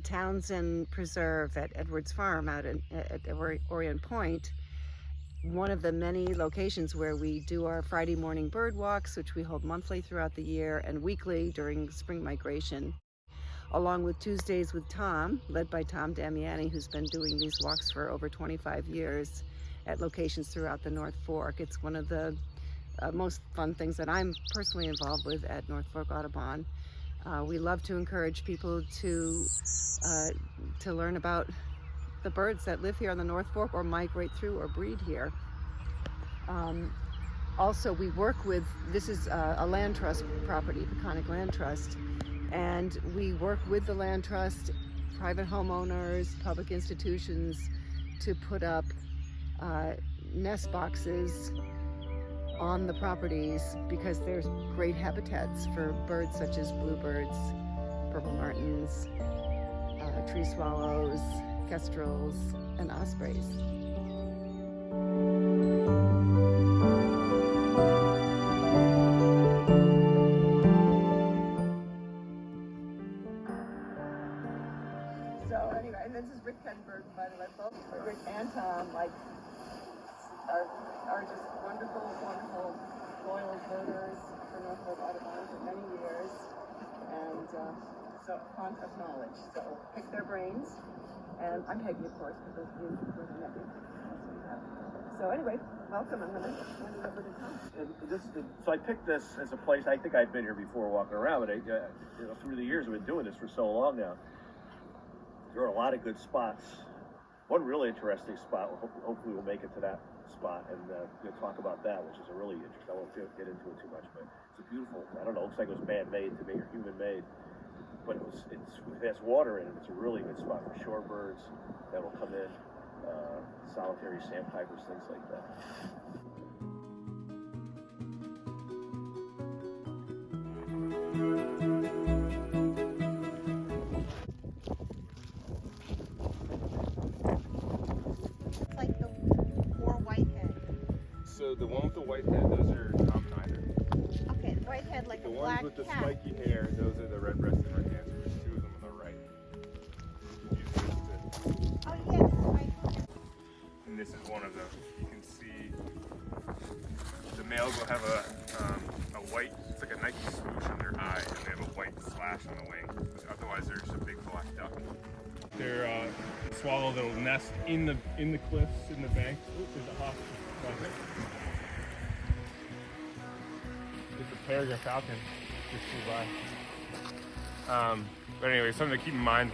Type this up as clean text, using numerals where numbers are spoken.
Townsend Preserve at Edwards Farm out at Orient Point, one of the many locations where we do our Friday morning bird walks, which we hold monthly throughout the year and weekly during spring migration, along with Tuesdays with Tom, led by Tom Damiani, who's been doing these walks for over 25 years at locations throughout the North Fork. It's one of the most fun things that I'm personally involved with at North Fork Audubon. We love to encourage people to learn about the birds that live here on the North Fork or migrate through or breed here. Also, we work with, this is a land trust property, Peconic Land Trust, and we work with the land trust, private homeowners, public institutions to put up nest boxes on the properties because there's great habitats for birds such as bluebirds, purple martins, tree swallows, kestrels, and ospreys. So anyway, and this is Rick Kenberg, by the way. Both Rick and Tom are just wonderful, wonderful, loyal birders for North Fork Audubon for many years, and so fond of knowledge. So pick their brains, and I'm Peggy, of course, for those of you who haven't met me. So anyway, welcome. I'm going to hand it over to Tom. So I picked this as a place. I think I'd been here before walking around, but through the years I've been doing this for so long now. There are a lot of good spots. One really interesting spot. Hopefully we'll make it to that spot and we'll talk about that, which is a really interesting. I won't get into it too much, but it's a beautiful. I don't know. It looks like it was man-made to me or human-made, but it has water in it. It's a really good spot for shorebirds that will come in, solitary sandpipers, things like that. So the one with the white head, those are Tom Niner. Okay, the white head like The a ones black with the cat. spiky hair, those are the red-breasted red-hands. There's two of them on the right. Oh yes, And this is one of them. You can see the males will have a white, it's like a Nike swoosh on their eye, and they have a white slash on the wing. Otherwise, they're just a big black duck. They're a swallow that'll nest in the cliffs in the bank. Oops, there's a hawk. It's a peregrine falcon just flew by. But anyway, something to keep in mind